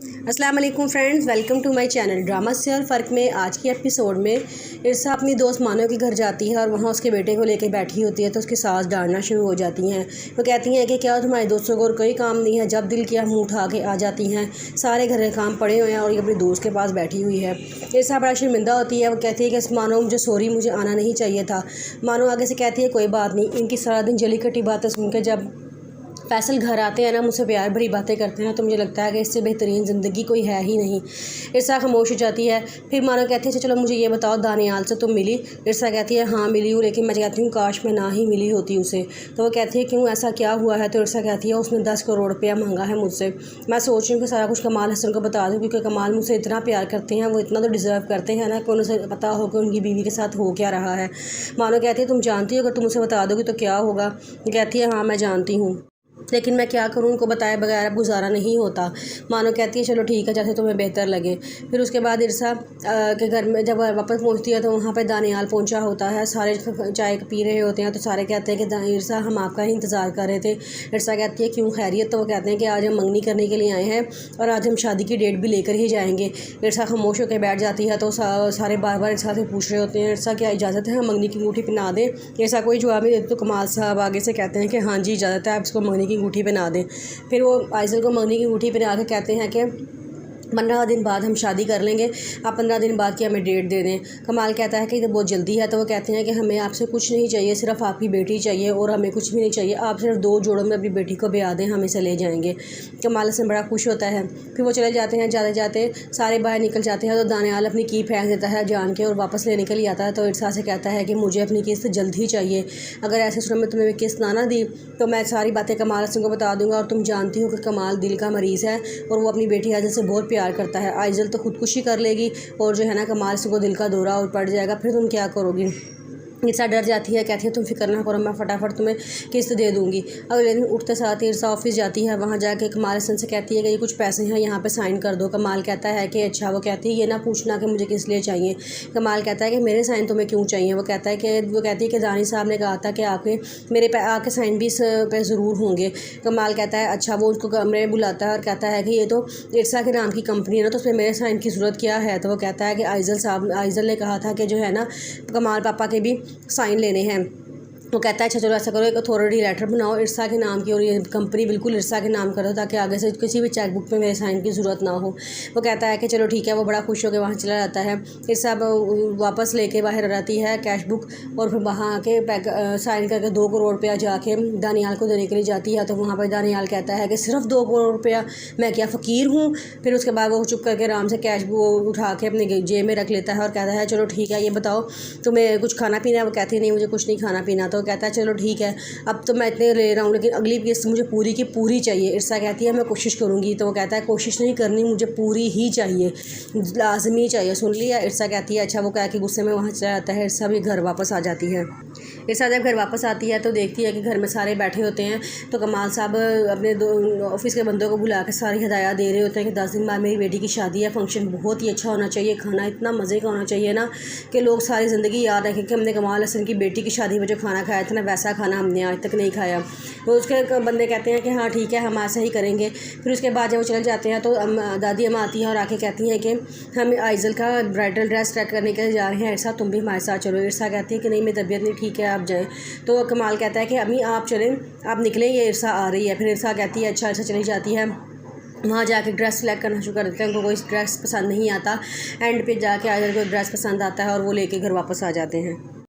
अस्सलाम वालेकुम friends, welcome to my channel drama से और फ़र्क में। आज की एपिसोड में इरसा अपनी दोस्त मानो के घर जाती है और वहाँ उसके बेटे को लेकर बैठी होती है तो उसकी सास डांटना शुरू हो जाती हैं। वो कहती हैं कि क्या तुम्हारे दोस्तों को और कोई काम नहीं है, जब दिल किया मुँह उठा के आ जाती हैं। सारे घर के काम पड़े हुए हैं और ये अपनी दोस्त के पास बैठी हुई है। इरसा बड़ा शर्मिंदा होती है। वो कहती है कि मानो मुझे सॉरी, मुझे आना नहीं चाहिए था। मानो आगे से कहती है कोई बात नहीं। इनकी सारा दिन जली कटी बातें सुन के जब फैसल घर आते हैं ना, मुझसे प्यार भरी बातें करते हैं तो मुझे लगता है कि इससे बेहतरीन ज़िंदगी कोई है ही नहीं। इरसा खामोश हो जाती है। फिर मानो कहती है चलो मुझे ये बताओ, दानियाल से तुम मिली? इरसा कहती है हाँ मिली हूँ, लेकिन मैं कहती हूँ काश मैं ना ही मिली होती उसे। तो वो कहती है क्यों, ऐसा क्या हुआ है? तो इरसा कहती है उसने 10 करोड़ रुपया मांगा है मुझसे। मैं सोच रही हूँ कि सारा कुछ कमाल हसन को बता दूँ, क्योंकि कमाल मुझसे इतना प्यार करते हैं, वो इतना तो डिज़र्व करते हैं ना कि उन्हें पता हो कि उनकी बीवी के साथ हो क्या रहा है। मानो कहती है तुम जानती हो, अगर तुम उसे बता दोगी तो क्या होगा? कहती है हाँ मैं जानती हूँ, लेकिन मैं क्या करूँ, उनको बताए बगैर अब गुजारा नहीं होता। मानो कहती है चलो ठीक है, जैसे तुम्हें बेहतर लगे। फिर उसके बाद इरसा के घर में जब वापस पहुँचती है तो वहाँ पे दानियाल पहुँचा होता है। सारे चाय पी रहे होते हैं तो सारे कहते हैं कि इरसा हम आपका ही इंतज़ार कर रहे थे। इरसा कहती है क्यों, खैरियत? तो वो कहते हैं कि आज हम मंगनी करने के लिए आए हैं और आज हम शादी की डेट भी लेकर ही जाएंगे। इरसा खामोश होकर बैठ जाती है तो सारे बार बार इरसा से पूछ रहे होते हैं इरसा क्या इजाज़त है हम मंगनी की अंगूठी पहना दें? इरसा कोई जवाब नहीं देते तो कमाल साहब आगे से कहते हैं कि हाँ जी इजाज़त है, आप इसको मंगनी की अंगूठी पहना दें। फिर वो आइज़ल को मंगनी की अंगूठी पहना के कहते हैं कि 15 दिन बाद हम शादी कर लेंगे, आप 15 दिन बाद की हमें डेट दे दें। कमाल कहता है कि ये बहुत जल्दी है। तो वो कहते हैं कि हमें आपसे कुछ नहीं चाहिए, सिर्फ आपकी बेटी चाहिए और हमें कुछ भी नहीं चाहिए, आप सिर्फ 2 जोड़ों में अपनी बेटी को ब्याह दें, हम इसे ले जाएंगे। कमाल से बड़ा खुश होता है। फिर वो चले जाते हैं। जाते जाते सारे बाहर निकल जाते हैं तो दानियाल अपनी की फेंक देता है जान के और वापस लेने के लिए आता है। तो इरसा से कहता है कि मुझे अपनी किस्त जल्द ही चाहिए, अगर ऐसे सूरत में तुम्हें किस्त ना दी तो मैं सारी बातें कमाल हसन को बता दूंगा। और तुम जानती हो कि कमाल दिल का मरीज़ है और वो अपनी बेटी आइज़ल से बहुत प्यार करता है। आइज़ल तो खुदकुशी कर लेगी और जो है ना कमाल से को दिल का दौरा और पड़ जाएगा, फिर तुम क्या करोगी? इरसा डर जाती है, कहती है तुम फिक्र ना करो, मैं फटाफट तुम्हें किस्त दे दूंगी। अगले दिन उठते साथ इरसा ऑफिस जाती है। वहाँ जाके कमाल हसन से कहती है कि ये कुछ पैसे हैं, यहाँ पे साइन कर दो। कमाल कहता है कि अच्छा। वो कहती है ये ना पूछना कि मुझे किस लिए चाहिए। कमाल कहता है कि मेरे साइन तुम्हें क्यों चाहिए? वो कहती है कि दानी साहब ने कहा था कि आपके मेरे पे आके साइन भी इस पे ज़रूर होंगे। कमाल कहता है अच्छा। वो उसको कमरे में बुलाता है और कहता है कि ये तो इरसा के नाम की कंपनी है ना, तो उसमें मेरे साइन की ज़रूरत क्या है? तो वो कहता है कि आइज़ल ने कहा था कि जो है ना कमाल पापा के भी साइन लेने हैं। वो कहता है अच्छा चलो ऐसा करो, एक अथॉरिटी लेटर बनाओ इरसा के नाम की और ये कंपनी बिल्कुल इरसा के नाम करो, ताकि आगे से किसी भी चेकबुक पे मेरे साइन की ज़रूरत ना हो। वो कहता है कि चलो ठीक है। वो बड़ा खुश होकर वहाँ चला जाता है। इरसा वापस लेके बाहर आती है कैश बुक और फिर वहाँ आके साइन करके 2 करोड़ रुपया जाके दानियाल को देने के लिए जाती है। तो वहाँ पर दानियाल कहता है कि सिर्फ 2 करोड़ रुपया, मैं क्या फ़कीर हूँ? फिर उसके बाद वो चुप करके आराम से कैश बुक उठा के अपने जेब में रख लेता है और कहता है चलो ठीक है, ये बताओ तुम्हें कुछ खाना पीना है? वो कहती है नहीं मुझे कुछ नहीं खाना पीना। तो कहता है चलो ठीक है, अब तो मैं इतने ले रहा हूँ लेकिन अगली किस्त मुझे पूरी की पूरी चाहिए। इरसा कहती है मैं कोशिश करूँगी। तो वो कहता है कोशिश नहीं करनी, मुझे पूरी ही चाहिए, लाजमी चाहिए, सुन लिया? इरसा कहती है अच्छा। वो कह के गुस्से में वहाँ चला जाता है। इरसा भी घर वापस आ जाती है। इरसा जब घर वापस आती है तो देखती है कि घर में सारे बैठे होते हैं। तो कमाल साहब अपने ऑफिस के बंदों को बुला के सारी हदायत दे रहे होते हैं कि 10 दिन बाद मेरी बेटी की शादी है, फंक्शन बहुत ही अच्छा होना चाहिए, खाना इतना मज़े का होना चाहिए ना कि लोग सारी ज़िंदगी याद रखें कि हमने कमाल हसन की बेटी की शादी में जो खाना खाया था ना, वैसा खाना हमने आज तक नहीं खाया। तो उसके बंदे कहते हैं कि हाँ ठीक है, हम ऐसा ही करेंगे। फिर उसके बाद जब वो चले जाते हैं तो दादी अम्मा आती हैं और आके कहती हैं कि हम आइज़ल का ब्राइडल ड्रेस ट्रैक करने के लिए जा रहे हैं, इरसा तुम भी हमारे साथ चलो। इरसा कहती है कि नहीं मेरी तबीयत नहीं ठीक है, आप जाएँ। तो कमाल कहता है कि अम्मी आप चलें, आप निकलें, ये इरसा आ रही है। फिर इरसा कहती है अच्छा। इरसा चली जाती है। वहाँ जाके ड्रेस सेलेक्ट करना शुरू कर देते हैं। उनको कोई ड्रेस पसंद नहीं आता। एंड पे जाके आइज़ल को ड्रेस पसंद आता है और वो लेके घर वापस आ जाते हैं।